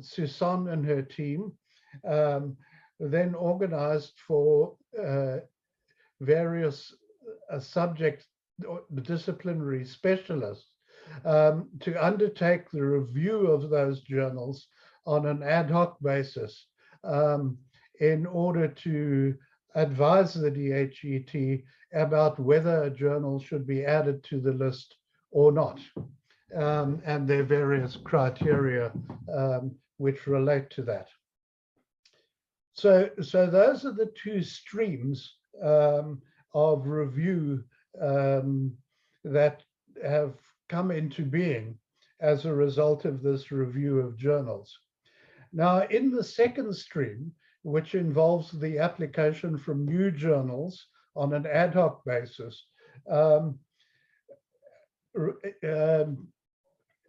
Susan and her team then organized for various subject or disciplinary specialists to undertake the review of those journals on an ad hoc basis in order to advise the DHET about whether a journal should be added to the list or not, and their various criteria which relate to that. So those are the two streams of review that have come into being as a result of this review of journals. Now, in the second stream, which involves the application from new journals on an ad hoc basis,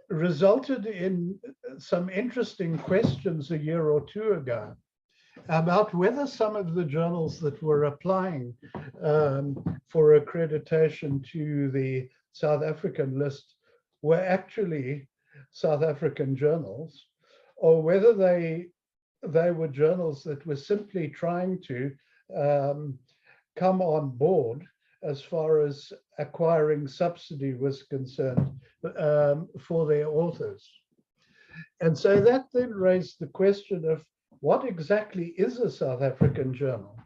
resulted in some interesting questions a year or two ago about whether some of the journals that were applying for accreditation to the South African list were actually South African journals, or whether they were journals that were simply trying to come on board as far as acquiring subsidy was concerned for their authors. And so that then raised the question of what exactly is a South African journal?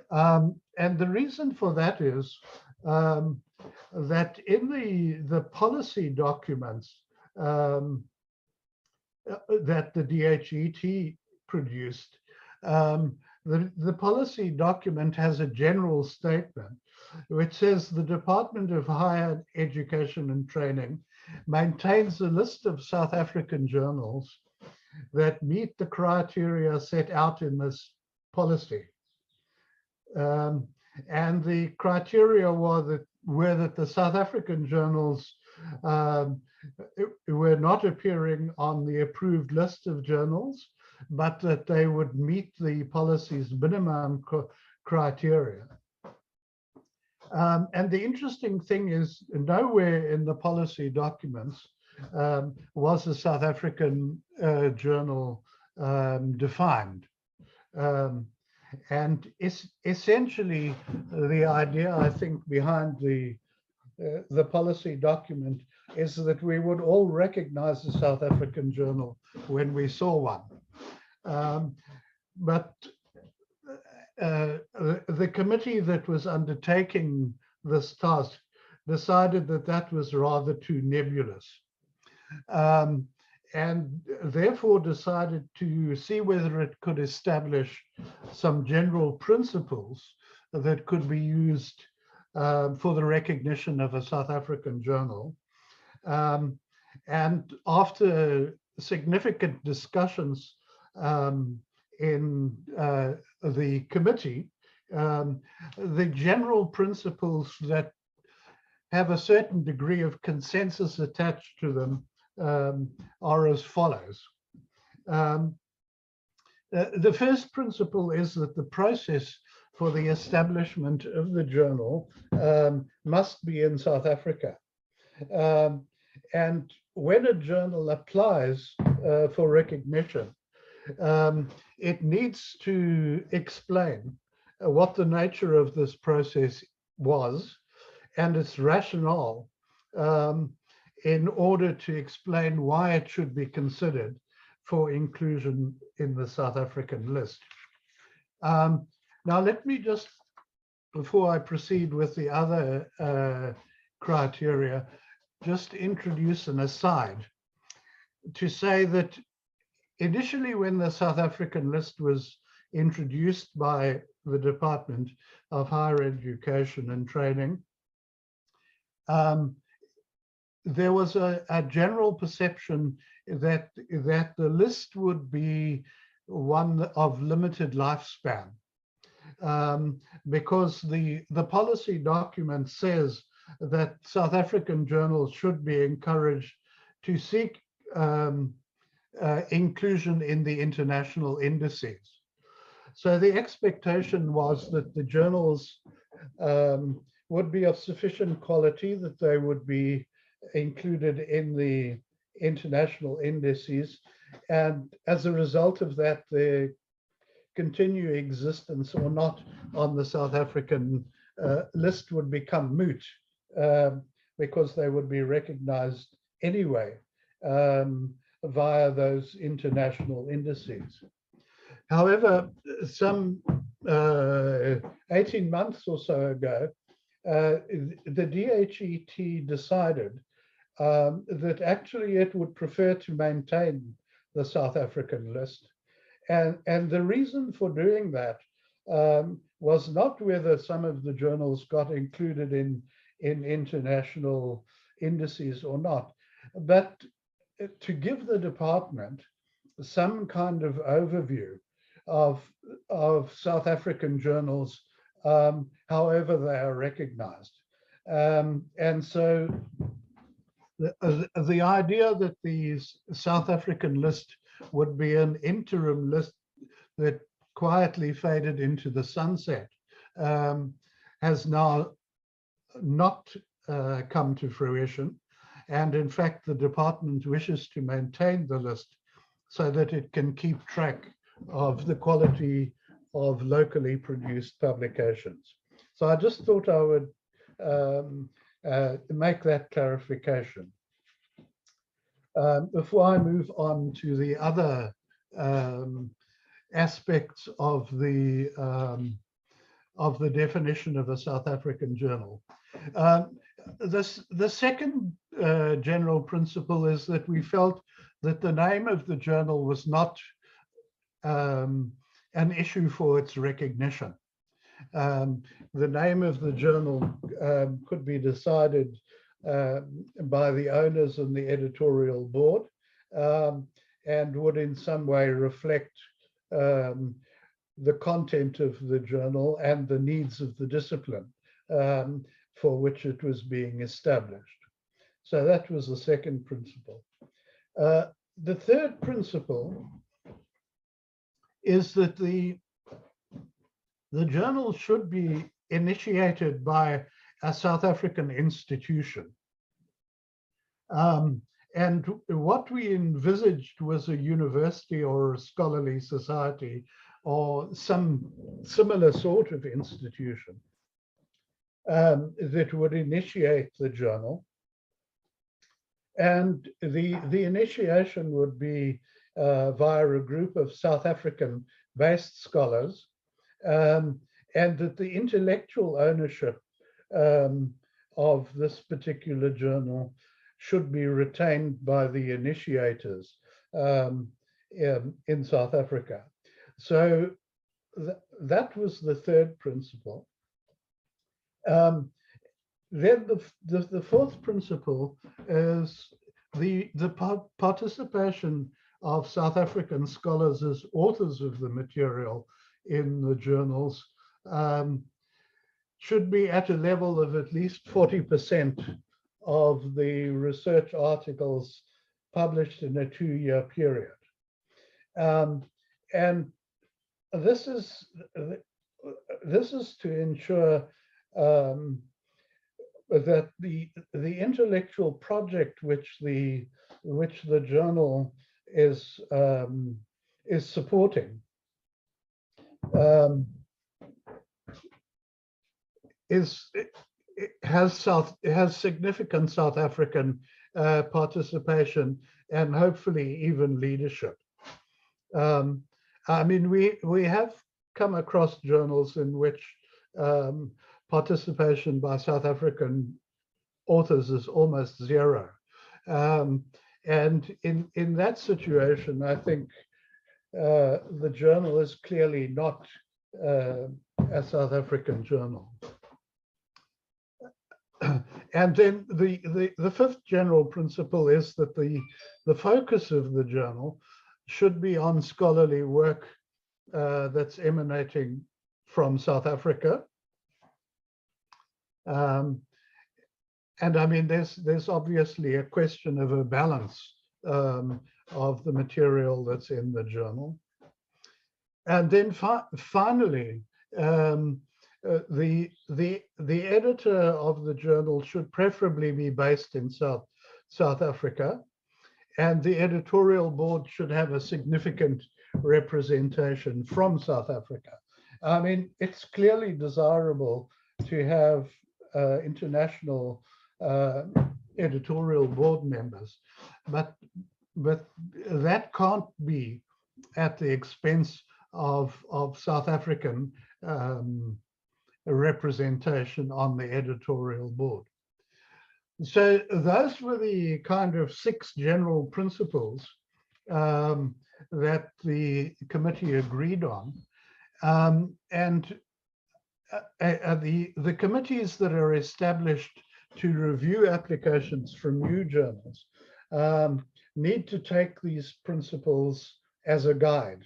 And the reason for that is that in the policy documents that the DHET produced, the policy document has a general statement which says the Department of Higher Education and Training maintains a list of South African journals that meet the criteria set out in this policy. And the criteria were that the South African journals were not appearing on the approved list of journals, but that they would meet the policy's minimum criteria. And the interesting thing is, nowhere in the policy documents was a South African journal defined. And essentially, the idea, I think, behind the policy document is that we would all recognize the South African journal when we saw one. But the committee that was undertaking this task decided that that was rather too nebulous, and therefore decided to see whether it could establish some general principles that could be used for the recognition of a South African journal. And after significant discussions in the committee, the general principles that have a certain degree of consensus attached to them are as follows. The first principle is that the process for the establishment of the journal must be in South Africa. And when a journal applies for recognition, it needs to explain what the nature of this process was and its rationale in order to explain why it should be considered for inclusion in the South African list. Now, let me just, before I proceed with the other criteria, just introduce an aside to say that initially, when the South African list was introduced by the Department of Higher Education and Training, there was a general perception that the list would be one of limited lifespan, because the policy document says that South African journals should be encouraged to seek inclusion in the international indices. So the expectation was that the journals would be of sufficient quality that they would be included in the international indices, And as a result of that, their continued existence or not on the South African list would become moot, because they would be recognized anyway via those international indices. However, some 18 months or so ago, the DHET decided that actually it would prefer to maintain the South African list. And the reason for doing that was not whether some of the journals got included in international indices or not, but to give the department some kind of overview of South African journals, however they are recognized. And so the idea that the South African list would be an interim list that quietly faded into the sunset has now not come to fruition. And in fact, the department wishes to maintain the list so that it can keep track of the quality of locally produced publications. So I just thought I would make that clarification. Before I move on to the other aspects of the definition of a South African journal. The second general principle is that we felt that the name of the journal was not an issue for its recognition. The name of the journal could be decided by the owners and the editorial board, and would in some way reflect the content of the journal and the needs of the discipline for which it was being established. So that was the second principle. The third principle is that the journal should be initiated by a South African institution. And what we envisaged was a university or a scholarly society or some similar sort of institution that would initiate the journal. And the initiation would be via a group of South African-based scholars, and that the intellectual ownership of this particular journal should be retained by the initiators in South Africa. So that was the third principle. Then the fourth principle is the participation of South African scholars as authors of the material in the journals should be at a level of at least 40% of the research articles published in a 2-year period. And this is to ensure that the intellectual project which the journal is supporting has significant South African participation and hopefully even leadership. I mean, we have come across journals in which participation by South African authors is almost zero. And in that situation, I think the journal is clearly not a South African journal. And then the fifth general principle is that the focus of the journal should be on scholarly work that's emanating from South Africa. And I mean, there's obviously a question of a balance of the material that's in the journal. And then finally, the editor of the journal should preferably be based in South Africa, and the editorial board should have a significant representation from South Africa. I mean, it's clearly desirable to have international editorial board members, but that can't be at the expense of South African representation on the editorial board. So those were the kind of 6 general principles that the committee agreed on. And the committees that are established to review applications from new journals need to take these principles as a guide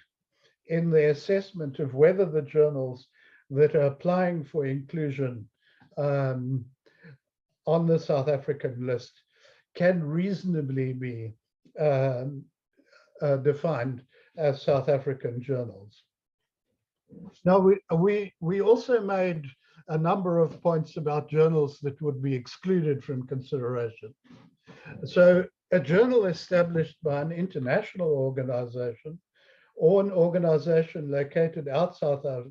in the assessment of whether the journals that are applying for inclusion on the South African list can reasonably be defined as South African journals. Now, we also made a number of points about journals that would be excluded from consideration. So a journal established by an international organization or an organization located outside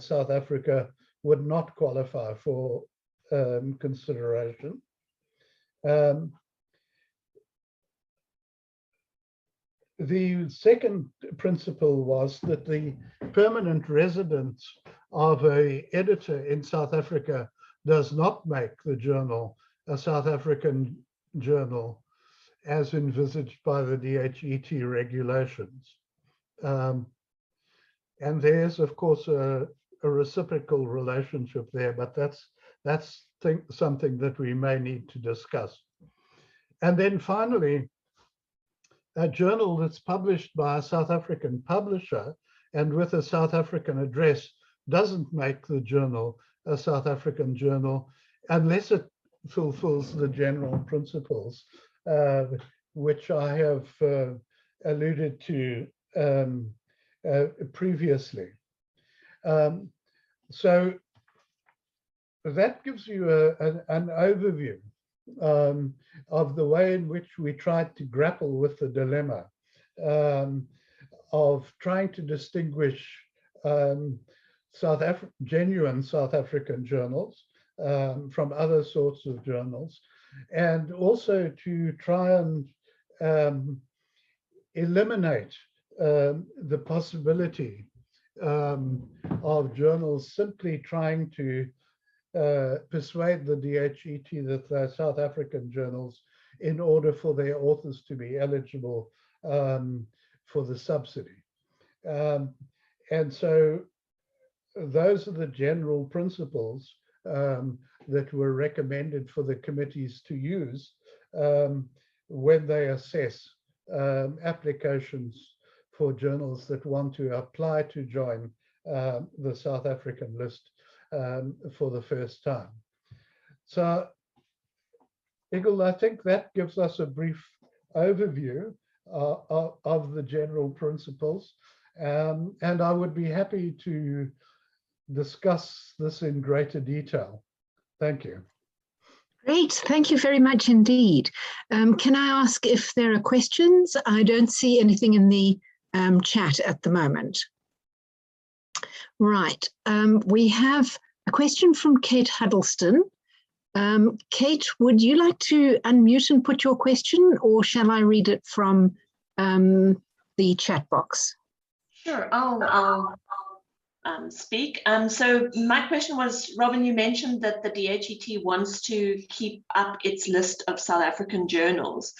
South Africa would not qualify for consideration. The second principle was that the permanent residence of an editor in South Africa does not make the journal a South African journal as envisaged by the DHET regulations. And there's, of course, a reciprocal relationship there, but that's something that we may need to discuss. And then finally, a journal that's published by a South African publisher and with a South African address doesn't make the journal a South African journal unless it fulfills the general principles, which I have alluded to previously. So that gives you an overview of the way in which we tried to grapple with the dilemma of trying to distinguish genuine South African journals from other sorts of journals, and also to try and eliminate the possibility of journals simply trying to persuade the DHET that they're South African journals in order for their authors to be eligible for the subsidy. And so those are the general principles that were recommended for the committees to use when they assess applications for journals that want to apply to join the South African list for the first time. So, Igor, I think that gives us a brief overview of the general principles, and I would be happy to discuss this in greater detail. Thank you. Great, thank you very much indeed. Can I ask if there are questions? I don't see anything in the chat at the moment. Right, we have a question from Kate Huddlestone. Kate, would you like to unmute and put your question, or shall I read it from the chat box? Sure, I'll speak. So my question was, Robin, you mentioned that the DHET wants to keep up its list of South African journals,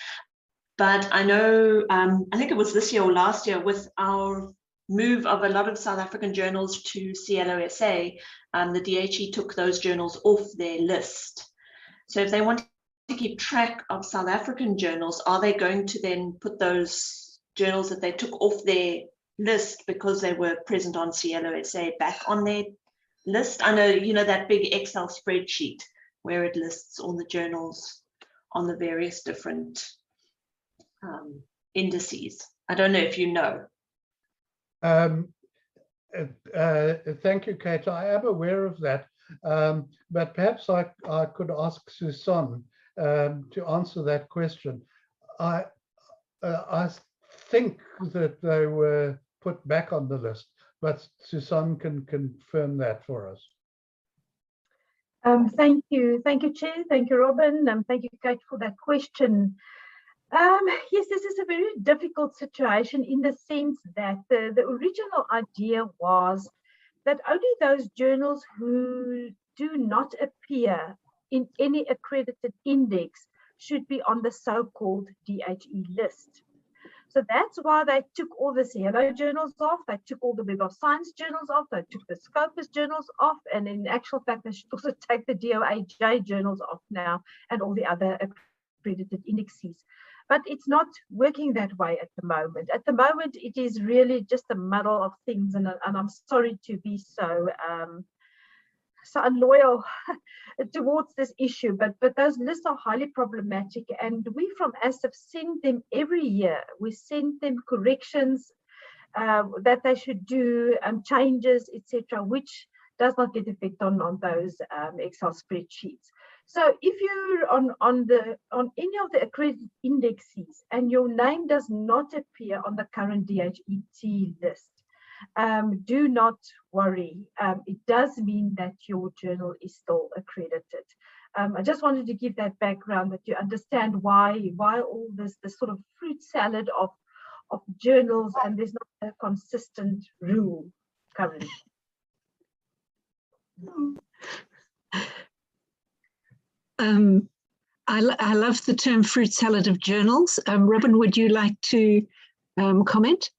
but I know, I think it was this year or last year, with our move of a lot of South African journals to CLOSA, the DHE took those journals off their list. So if they want to keep track of South African journals, are they going to then put those journals that they took off their list because they were present on CLOSA back on their list? I know, you know, that big Excel spreadsheet where it lists all the journals on the various different indices. I don't know if you know. Thank you, Kate. I am aware of that, but perhaps I could ask Susan to answer that question. I think that they were put back on the list, but Susan can confirm that for us. Thank you, Chair. Thank you, Robin. Thank you, Kate, for that question. Yes, this is a very difficult situation in the sense that the original idea was that only those journals who do not appear in any accredited index should be on the so-called DHE list. So that's why they took all the yellow journals off, they took all the Web of Science journals off, they took the Scopus journals off, and in actual fact, they should also take the DOAJ journals off now and all the other accredited indexes. But it's not working that way at the moment. At the moment, it is really just a muddle of things, and I'm sorry to be so unloyal towards this issue, but those lists are highly problematic, and we from NSEF send them every year. We send them corrections that they should do, changes, etc., which does not get effect on those Excel spreadsheets. So if you're on any of the accredited indexes and your name does not appear on the current DHET list, do not worry. It does mean that your journal is still accredited. I just wanted to give that background, that you understand why all this sort of fruit salad of journals, and there's not a consistent rule currently. I love the term fruit salad of journals. Robin, would you like to comment?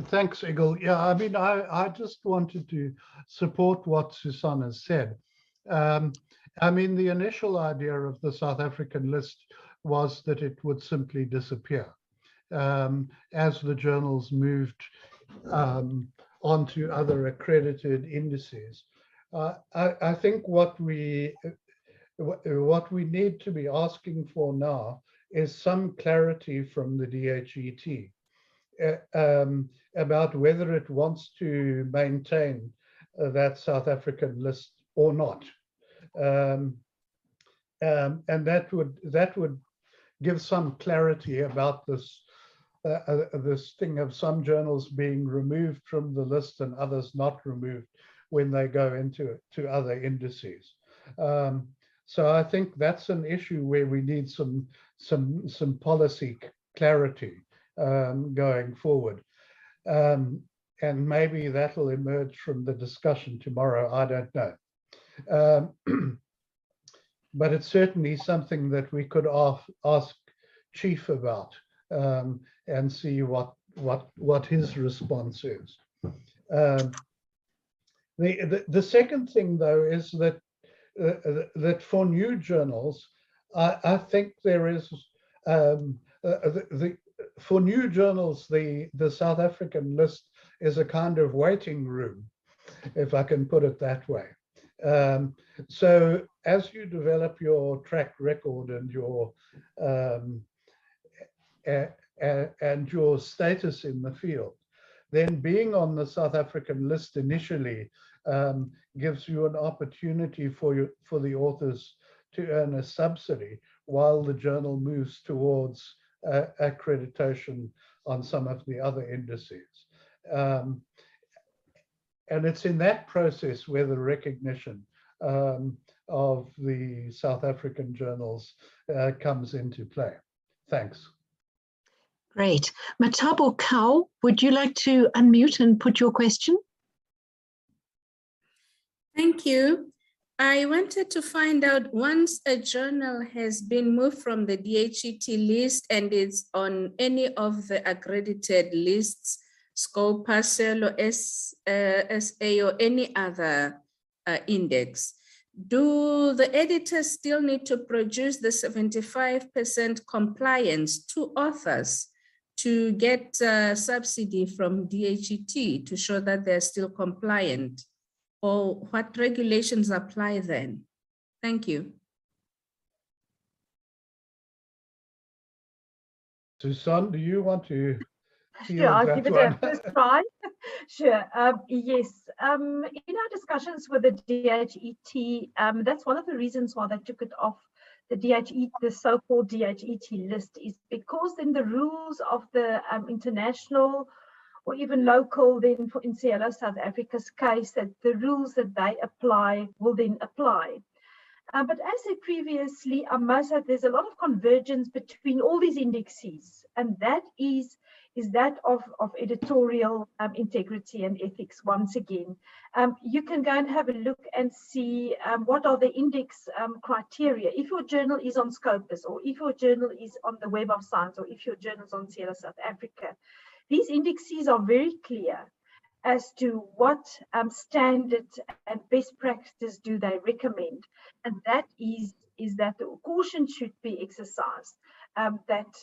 Thanks, Igor. Yeah, I mean, I just wanted to support what Susanna said. I mean, the initial idea of the South African list was that it would simply disappear as the journals moved onto other accredited indices. I think what we need to be asking for now is some clarity from the DHET about whether it wants to maintain that South African list or not, and that would give some clarity about this this thing of some journals being removed from the list and others not removed when they go into other indices. So I think that's an issue where we need some policy clarity going forward. And maybe that'll emerge from the discussion tomorrow, I don't know. But it's certainly something that we could ask Chief about and see what his response is. The second thing, though, is that that for new journals, I think there is for new journals, the South African list is a kind of waiting room, if I can put it that way. So as you develop your track record and your status in the field, then being on the South African list initially gives you an opportunity for the authors to earn a subsidy while the journal moves towards accreditation on some of the other indices. And it's in that process where the recognition of the South African journals comes into play. Thanks. Great. Mathabo KHAU, would you like to unmute and put your question? Thank you. I wanted to find out, once a journal has been moved from the DHET list and is on any of the accredited lists, Scopus or SA or any other index, do the editors still need to produce the 75% compliance to authors to get subsidy from DHET to show that they're still compliant? Or what regulations apply then? Thank you. Susan, do you want to? Sure, I'll give it a first try. Sure. Yes. In our discussions with the DHET, that's one of the reasons why they took it off the so-called DHET list is because then the rules of the international or even local, then in CLO South Africa's case, that the rules that they apply will then apply. But as I previously, I must say there's a lot of convergence between all these indexes, and that is that of editorial integrity and ethics once again. You can go and have a look and see what are the index criteria. If your journal is on Scopus, or if your journal is on the Web of Science, or if your journal is on CLO South Africa, these indexes are very clear as to what standard and best practice do they recommend. And that is that the caution should be exercised, that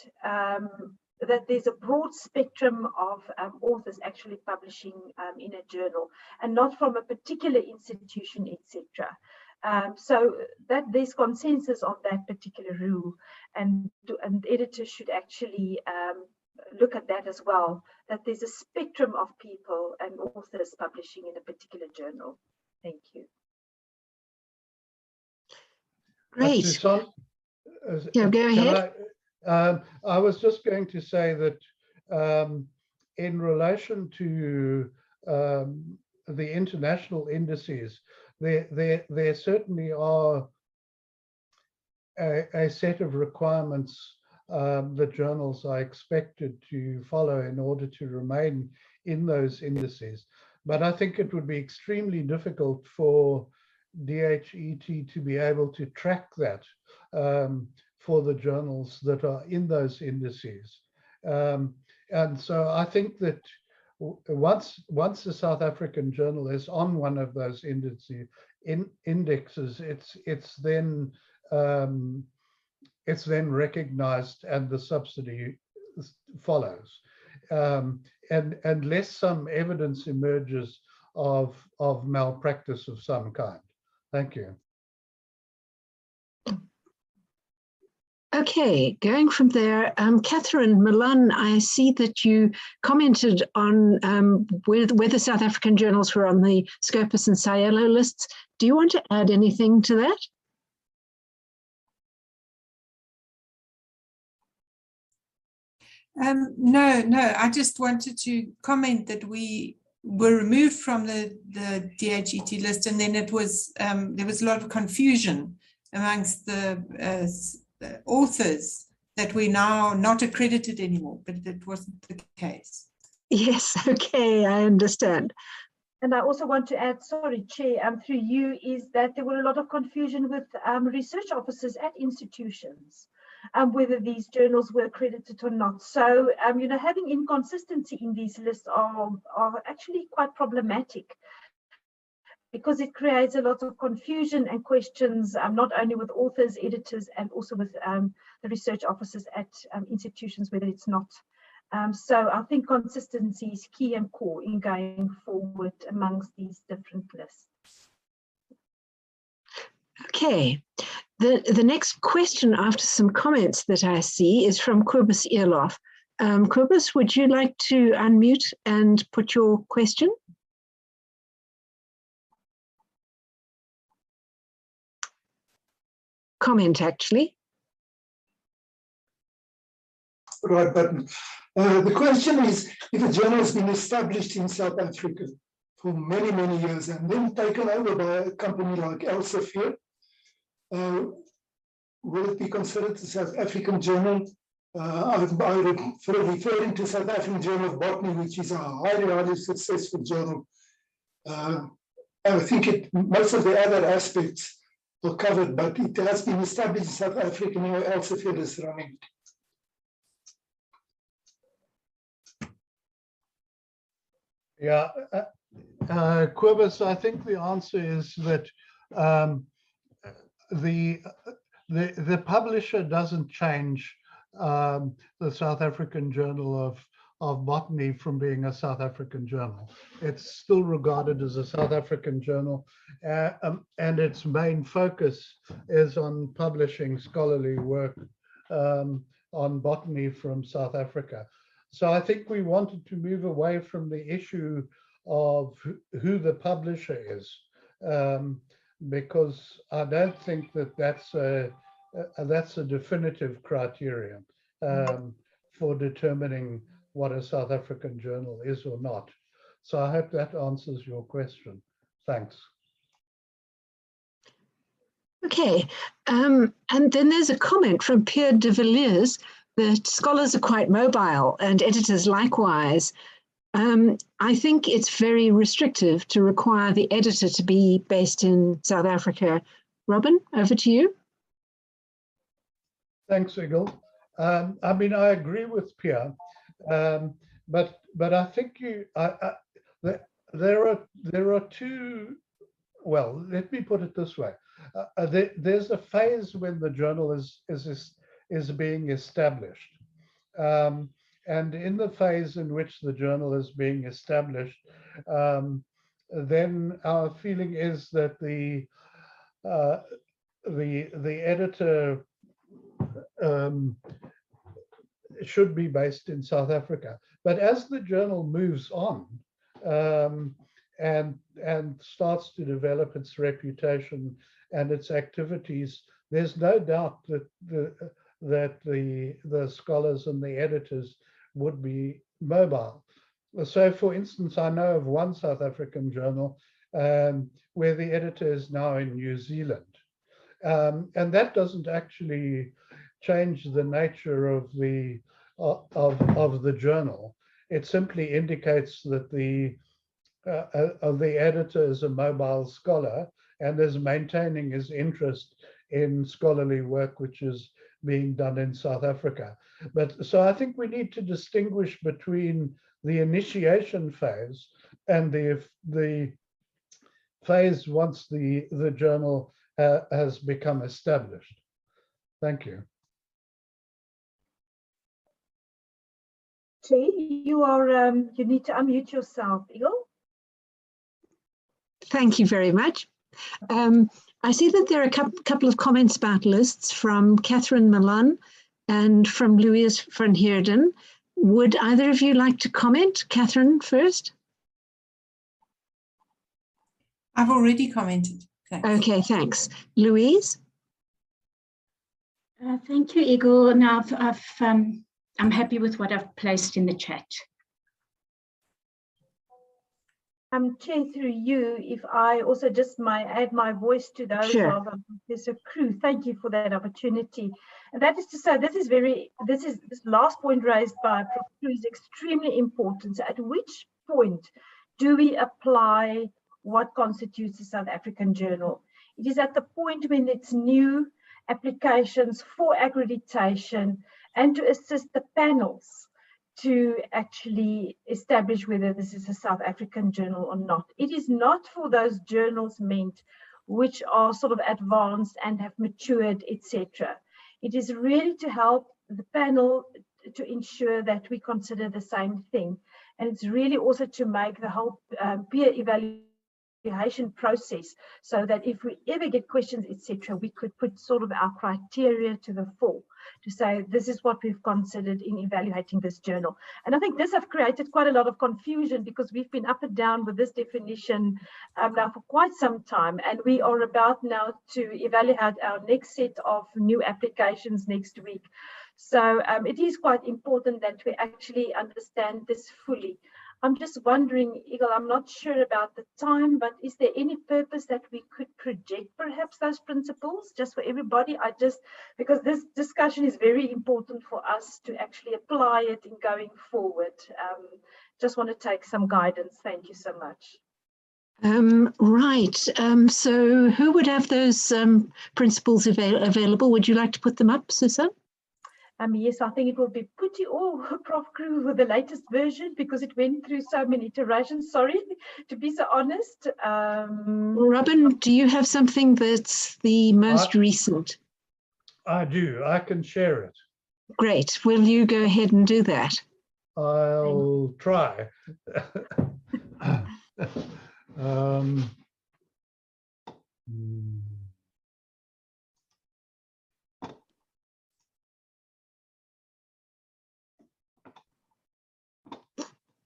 there's a broad spectrum of authors actually publishing in a journal, and not from a particular institution, etc. So that there's consensus on that particular rule, and editors should actually look at that as well, that there's a spectrum of people and authors publishing in a particular journal. Thank you. Great. Susan, Yeah, go ahead. I was just going to say that in relation to the international indices, there certainly are a set of requirements that journals are expected to follow in order to remain in those indices. But I think it would be extremely difficult for DHET to be able to track that for the journals that are in those indices. And so I think that once the South African journal is on one of those indexes, it's then recognized and the subsidy follows. And unless some evidence emerges of malpractice of some kind. Thank you. Okay, going from there, Katherine Malan, I see that you commented on whether South African journals were on the Scopus and CIELO lists. Do you want to add anything to that? No, I just wanted to comment that we were removed from the DHET list, and then it was there was a lot of confusion amongst the authors that we're now not accredited anymore, but that wasn't the case. Yes, okay, I understand. And I also want to add, sorry, Chair, through you, is that there were a lot of confusion with research officers at institutions, whether these journals were accredited or not. So, having inconsistency in these lists are actually quite problematic, because it creates a lot of confusion and questions, not only with authors, editors, and also with the research officers at institutions, whether it's not. So I think consistency is key and core in going forward amongst these different lists. Okay, the next question after some comments that I see is from Kobus Eloff. Kobus, would you like to unmute and put your question? Comment, actually. Right button. The question is, if a journal has been established in South Africa for many, many years and then taken over by a company like NSEF, will it be considered a South African journal? I'm referring to South African Journal of Botany, which is a highly, highly successful journal. I think most of the other aspects are covered, but it has been established in South Africa, now NSEF is running. Yeah, Kobus, I think the answer is that the publisher doesn't change the South African Journal of Botany from being a South African journal. It's still regarded as a South African journal, and its main focus is on publishing scholarly work on botany from South Africa. So I think we wanted to move away from the issue of who the publisher is, because I don't think that that's a that's a definitive criterion for determining what a South African journal is or not. So I hope that answers your question. Thanks. Okay, and then there's a comment from Pierre de Villiers that scholars are quite mobile and editors likewise. I think it's very restrictive to require the editor to be based in South Africa. Robin, over to you. Thanks, Igor. I mean, I agree with Pierre, but I think there are two. Well, let me put it this way: there's a phase when the journal is being established, and in the phase in which the journal is being established, then our feeling is that the editor should be based in South Africa. But as the journal moves on and starts to develop its reputation and its activities, there's no doubt that the scholars and the editors would be mobile. So, for instance, I know of one South African journal where the editor is now in New Zealand. And that doesn't actually change the nature of the journal. It simply indicates that the editor is a mobile scholar and is maintaining his interest in scholarly work which is being done in South Africa. But so I think we need to distinguish between the initiation phase and the phase once the journal has become established. Thank you. Chi, you need to unmute yourself, Eagle. Thank you very much. I see that there are a couple of comments about lists from Katherine Malan and from Louise van Heerden. Would either of you like to comment? Katherine first. I've already commented. Thanks. Okay, thanks. Louise? Thank you, Igor. Now, I'm happy with what I've placed in the chat. Chair, through you, if I also just might add my voice to those Sure. of Professor Crewe. Thank you for that opportunity. And that is to say, this last point raised by Prof. Crewe is extremely important. So at which point do we apply what constitutes a South African journal? It is at the point when it's new applications for accreditation and to assist the panels to actually establish whether this is a South African journal or not. It is not for those journals meant which are sort of advanced and have matured, etc. It is really to help the panel to ensure that we consider the same thing. And it's really also to make the whole peer evaluation process so that if we ever get questions, etc., we could put sort of our criteria to the fore to say this is what we've considered in evaluating this journal. And I think this has created quite a lot of confusion because we've been up and down with this definition now for quite some time, and we are about now to evaluate our next set of new applications next week. So it is quite important that we actually understand this fully. I'm just wondering, Eagle, I'm not sure about the time, but is there any purpose that we could project perhaps those principles just for everybody? Because this discussion is very important for us to actually apply it in going forward. Just want to take some guidance. Thank you so much. Right. So who would have those principles available? Would you like to put them up, Susan? Yes, I think it will be Putty or Prof. Crewe with the latest version because it went through so many iterations. Sorry, to be so honest. Robin, do you have something that's the most recent? I do. I can share it. Great. Will you go ahead and do that? I'll try.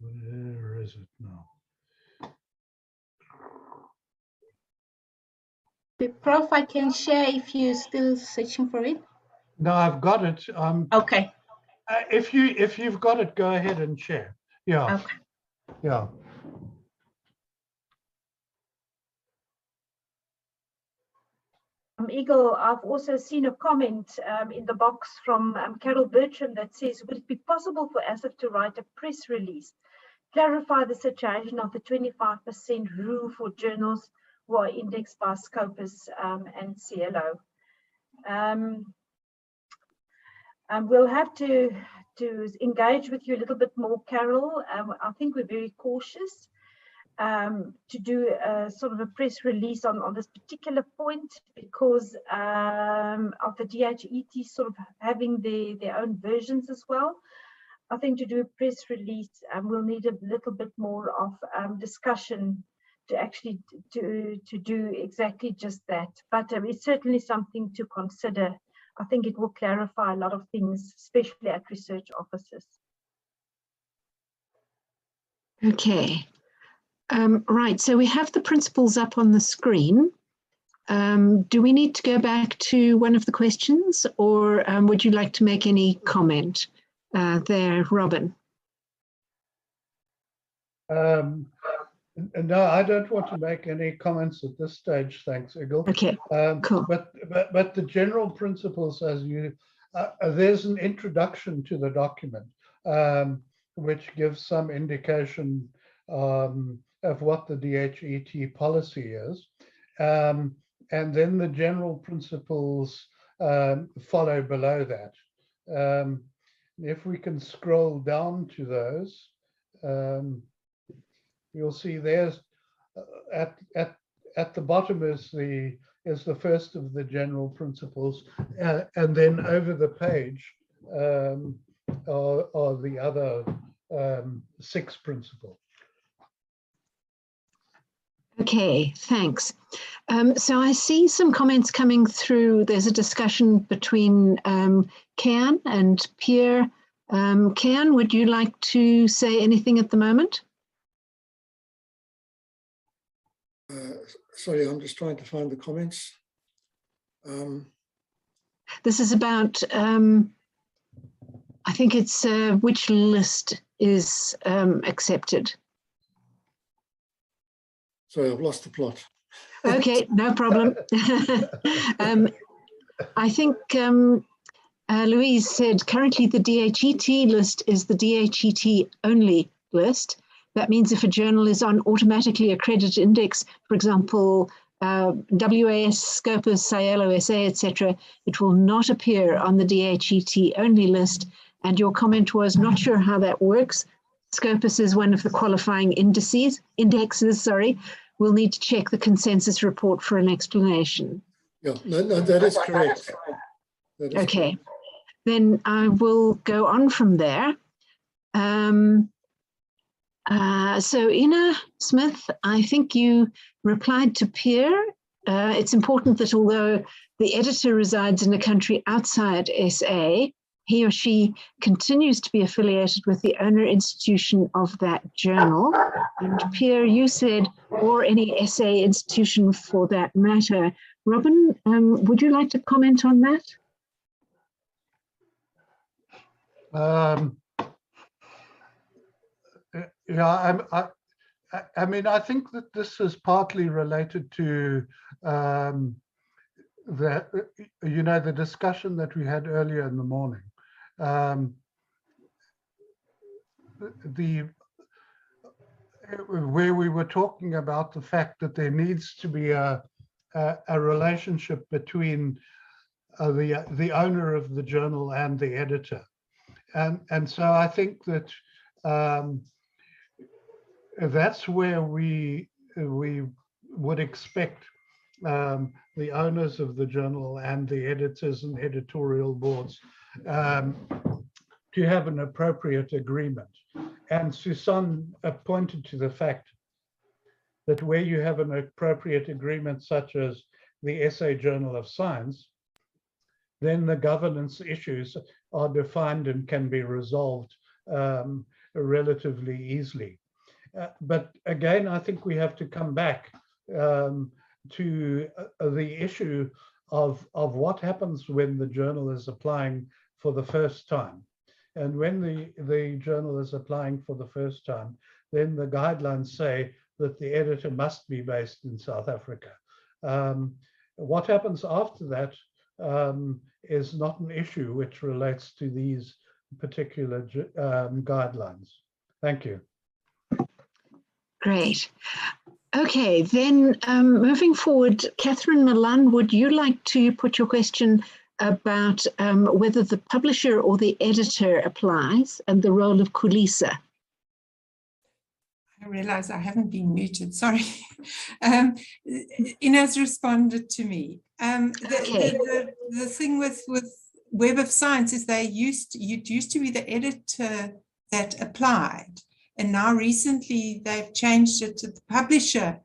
Where is it now? Prof, I can share if you're still searching for it. No, I've got it. Okay. If you've got it, go ahead and share. Yeah. Okay. Yeah. Eagle, I've also seen a comment in the box from Carol Bertram that says, would it be possible for ASIF to write a press release, clarify the situation of the 25% rule for journals who are indexed by Scopus and CLO? We'll have to engage with you a little bit more, Carol. I think we're very cautious to do a sort of a press release on this particular point because of the DHET sort of having their own versions as well. I think to do a press release, we'll need a little bit more of discussion to actually to do exactly just that. But it's certainly something to consider. I think it will clarify a lot of things, especially at research offices. Okay. Right, so we have the principles up on the screen. Do we need to go back to one of the questions, or would you like to make any comment there, Robin? No, I don't want to make any comments at this stage, thanks, Igor. Okay, cool. But the general principles, as you, there's an introduction to the document, which gives some indication of what the DHET policy is. And then the general principles follow below that. If we can scroll down to those, you'll see there's at the bottom is the first of the general principles, and then over the page are the other 6 principles. Okay, thanks. So I see some comments coming through. There's a discussion between Kian and Pierre. Kian, would you like to say anything at the moment? Sorry, I'm just trying to find the comments. This is about, I think it's which list is accepted. Sorry, I've lost the plot. Okay, no problem. I think Louise said currently the DHET list is the DHET only list. That means if a journal is on automatically accredited index, for example, WAS, Scopus, Cielo, SA, etc., it will not appear on the DHET only list. And your comment was not sure how that works. Scopus is one of the qualifying indexes. We'll need to check the consensus report for an explanation. Yeah, no, that is correct. That is okay, correct. Then I will go on from there. So Ina Smith, I think you replied to Pierre. It's important that although the editor resides in a country outside SA, he or she continues to be affiliated with the owner institution of that journal. And Pierre, you said, or any SA institution for that matter. Robin, would you like to comment on that? Yeah, I mean, I think that this is partly related to the discussion that we had earlier in the morning. Where we were talking about the fact that there needs to be a relationship between the owner of the journal and the editor, and so I think that that's where we would expect the owners of the journal and the editors and editorial boards to have an appropriate agreement. And Susan pointed to the fact that where you have an appropriate agreement, such as the SA Journal of Science, then the governance issues are defined and can be resolved relatively easily. But again, I think we have to come back to the issue of what happens when the journal is applying for the first time. And when the journal is applying for the first time, then the guidelines say that the editor must be based in South Africa. What happens after that is not an issue which relates to these particular guidelines. Thank you. Great. Okay, then moving forward, Katherine Malan, would you like to put your question about whether the publisher or the editor applies and the role of Kulisa? I realize I haven't been muted, sorry. Inez responded to me. The thing with Web of Science is it used to be the editor that applied, and now recently they've changed it to the publisher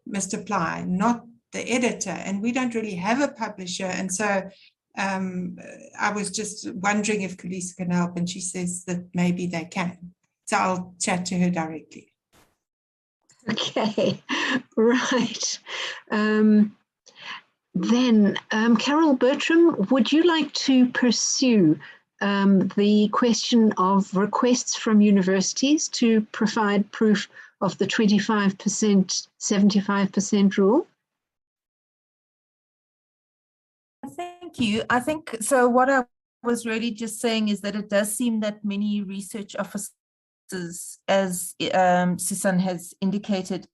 must apply, not the editor, and we don't really have a publisher. And so I was just wondering if Kulisa can help, and she says that maybe they can. So I'll chat to her directly. Okay, right. Then, Carol Bertram, would you like to pursue the question of requests from universities to provide proof of the 25%, 75% rule? Thank you. I think, so what I was really just saying is that it does seem that many research officers, as Susan has indicated,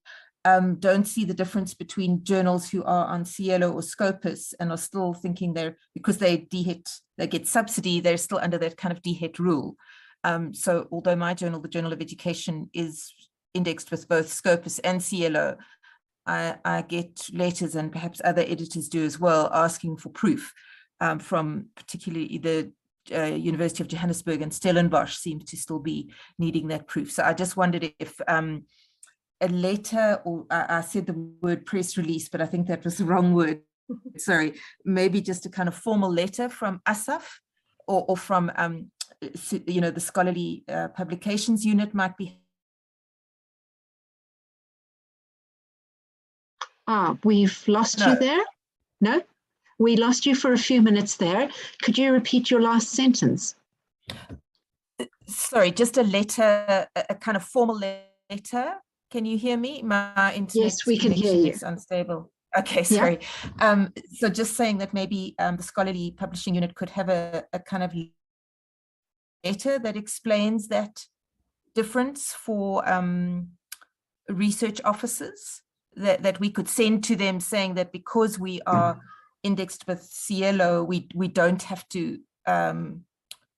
don't see the difference between journals who are on Cielo or Scopus and are still thinking because they get subsidy, they're still under that kind of DHET rule. So although my journal, the Journal of Education, is indexed with both Scopus and Cielo, I get letters, and perhaps other editors do as well, asking for proof from particularly the University of Johannesburg, and Stellenbosch seems to still be needing that proof. So I just wondered if a letter, or I said the word press release, but I think that was the wrong word. Sorry, maybe just a kind of formal letter from ASAF or from, the scholarly publications unit might be. We've lost you there? No? We lost you for a few minutes there. Could you repeat your last sentence? Sorry, just a letter, a kind of formal letter. Can you hear me? My internet yes, we can hear you. Is unstable. Okay, sorry. Yeah. So just saying that maybe the scholarly publishing unit could have a kind of letter that explains that difference for research officers that we could send to them, saying that because we are indexed with Cielo, we don't have to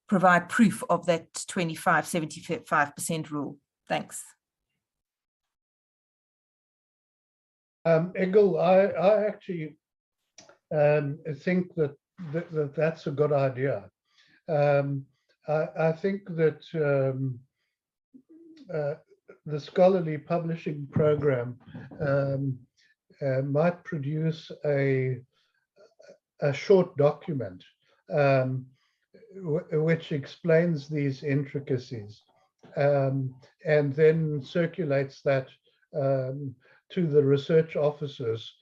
provide proof of that 75% rule. Thanks. Egil, I actually think that's a good idea. I think that the scholarly publishing program might produce a short document which explains these intricacies, and then circulates that to the research officers,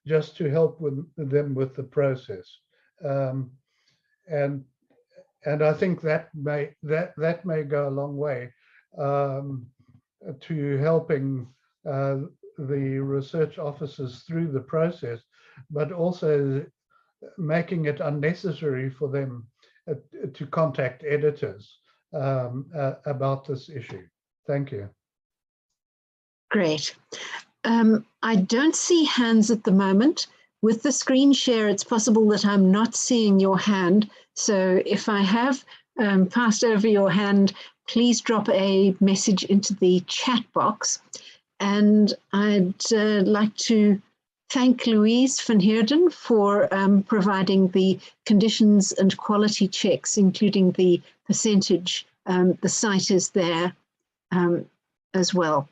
just to help them with the process, and I think that may go a long way to helping the research officers through the process, but also making it unnecessary for them to contact editors about this issue. Thank you. Great. I don't see hands at the moment. With the screen share, it's possible that I'm not seeing your hand. So if I have passed over your hand, please drop a message into the chat box. And I'd like to thank Louise van Heerden for providing the conditions and quality checks, including the percentage. The site is there as well.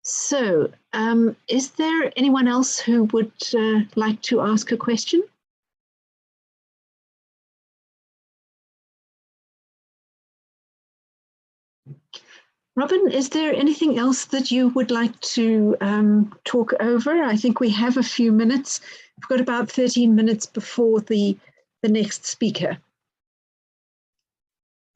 So is there anyone else who would like to ask a question? Robin, is there anything else that you would like to talk over? I think we have a few minutes. We've got about 13 minutes before the next speaker.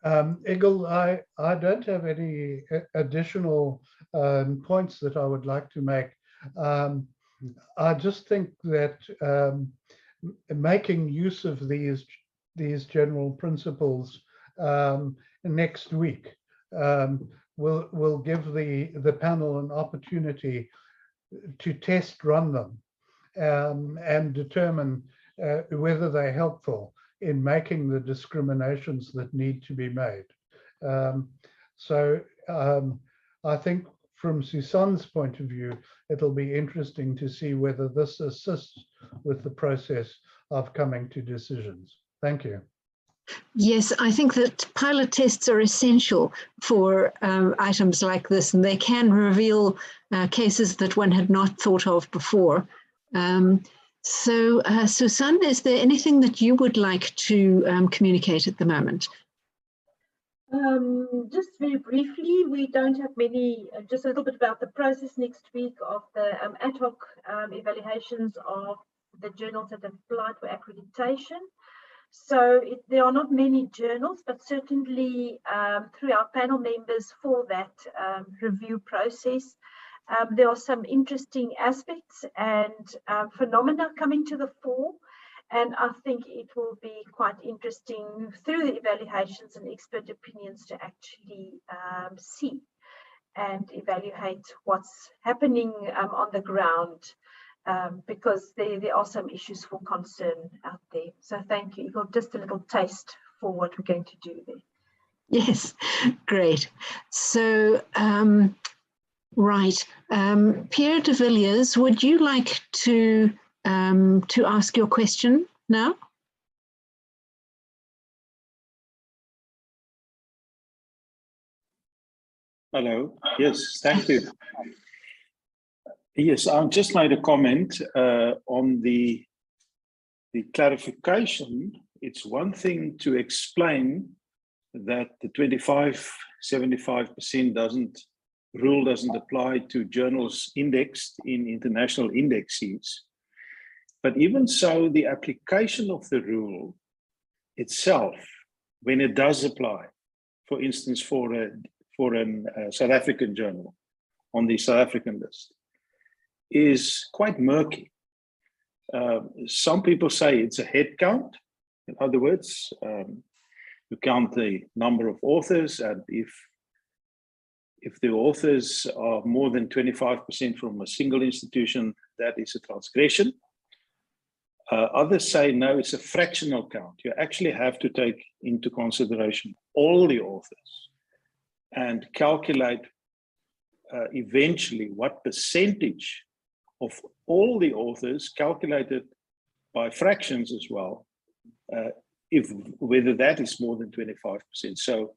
Igor, I don't have any additional points that I would like to make. I just think that making use of these general principles next week will give the panel an opportunity to test run them and determine whether they're helpful in making the discriminations that need to be made. I think from Susanne's point of view, it'll be interesting to see whether this assists with the process of coming to decisions. Thank you. Yes, I think that pilot tests are essential for items like this, and they can reveal cases that one had not thought of before. Susanne, is there anything that you would like to communicate at the moment? Just very briefly, we don't have many, just a little bit about the process next week of the ad hoc evaluations of the journals that have applied for accreditation. So there are not many journals, but certainly through our panel members for that review process, there are some interesting aspects and phenomena coming to the fore. And I think it will be quite interesting through the evaluations and expert opinions to actually see and evaluate what's happening on the ground, because there are some issues for concern out there. So thank you. You got just a little taste for what we're going to do there. Yes, great. So, right. Pierre de Villiers, would you like to ask your question now? Hello. Yes, thank you. Yes, I just made a comment on the clarification. It's one thing to explain that the 75% rule doesn't apply to journals indexed in international indexes. But even so, the application of the rule itself, when it does apply, for instance, for a South African journal on the South African list, is quite murky. Some people say it's a head count. In other words, you count the number of authors, and if the authors are more than 25% from a single institution, that is a transgression. Others say, no, it's a fractional count. You actually have to take into consideration all the authors and calculate eventually what percentage of all the authors, calculated by fractions as well, whether that is more than 25%. So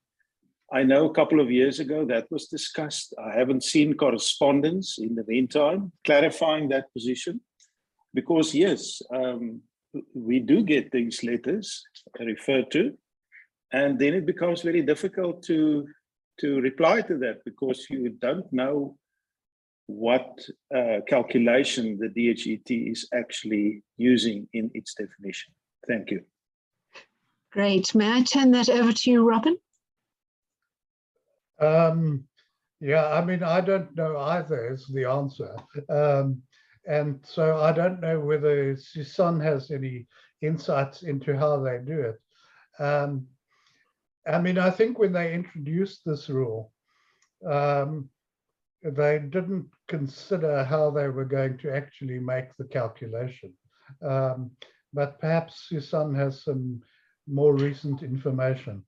I know a couple of years ago that was discussed. I haven't seen correspondence in the meantime clarifying that position, because yes, we do get these letters referred to, and then it becomes very difficult to reply to that, because you don't know what calculation the DHET is actually using in its definition. Thank you. Great. May I turn that over to you, Robin? Yeah, I mean, I don't know either is the answer. And so I don't know whether Susanne has any insights into how they do it. I mean, I think when they introduced this rule, they didn't consider how they were going to actually make the calculation. But perhaps Susanne has some more recent information.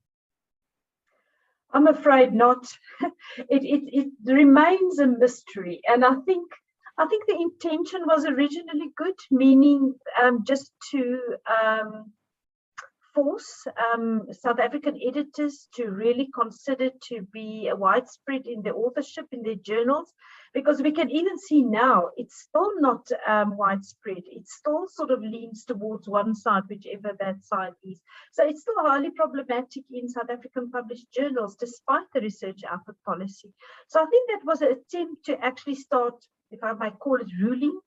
I'm afraid not. It remains a mystery, and I think the intention was originally good, meaning just to force South African editors to really consider to be widespread in their authorship in their journals, because we can even see now it's still not widespread. It still sort of leans towards one side, whichever that side is. So it's still highly problematic in South African published journals, despite the research output policy. So I think that was an attempt to actually start, if I might call it, ruling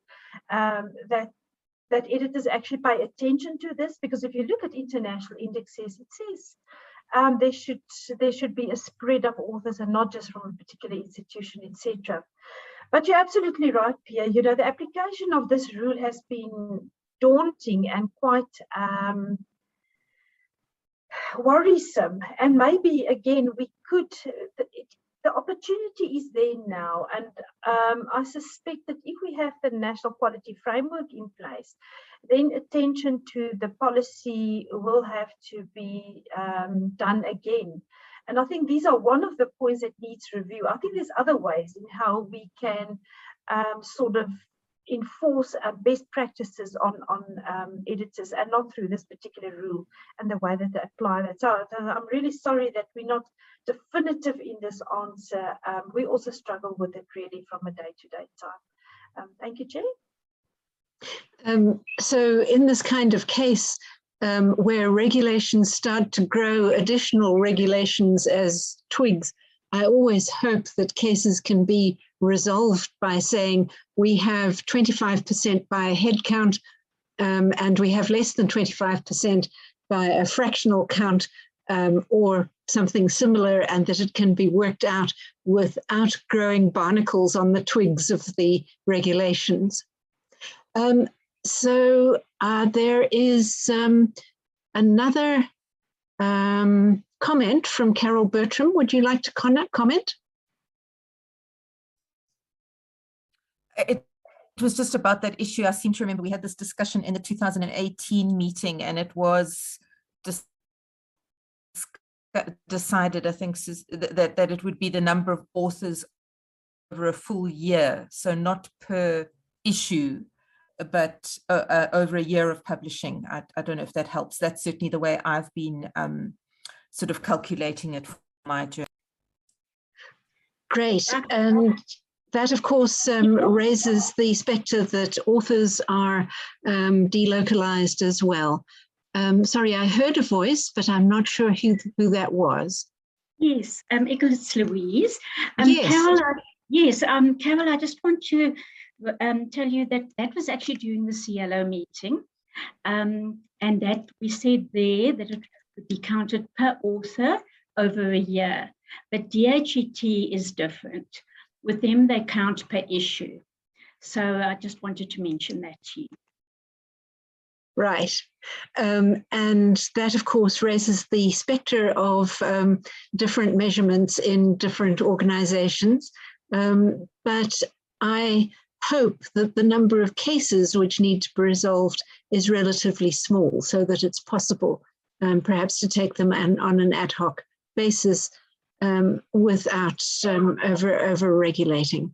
that editors actually pay attention to this, because if you look at international indexes, it says there should be a spread of authors and not just from a particular institution, etc. But you're absolutely right, Pia. You know, the application of this rule has been daunting and quite worrisome. And maybe again we could. The opportunity is there now, and I suspect that if we have the national quality framework in place, then attention to the policy will have to be done again. And I think these are one of the points that needs review. I think there's other ways in how we can sort of enforce best practices on editors, and not through this particular rule and the way that they apply that. So I'm really sorry that we're not definitive in this answer. We also struggle with it really from a day-to-day time. Thank you, Chair. So in this kind of case, where regulations start to grow, additional regulations as twigs, I always hope that cases can be resolved by saying we have 25% by head count and we have less than 25% by a fractional count or something similar, and that it can be worked out without growing barnacles on the twigs of the regulations. So there is another comment from Carol Bertram. Would you like to comment? It was just about that issue. I seem to remember we had this discussion in the 2018 meeting, and it was decided, I think, that it would be the number of authors over a full year, so not per issue, but over a year of publishing. I don't know if that helps. That's certainly the way I've been sort of calculating it for my journal. Great. And that, of course, raises the spectre that authors are delocalized as well. Sorry, I heard a voice, but I'm not sure who that was. Yes, it's Louise. Yes. Carol, I just want to tell you that was actually during the CLO meeting, and that we said there that it would be counted per author over a year. But DHET is different. With them, they count per issue. So I just wanted to mention that to you. Right. And that, of course, raises the spectre of different measurements in different organizations. But I hope that the number of cases which need to be resolved is relatively small, so that it's possible perhaps to take them on an ad hoc basis without over-regulating.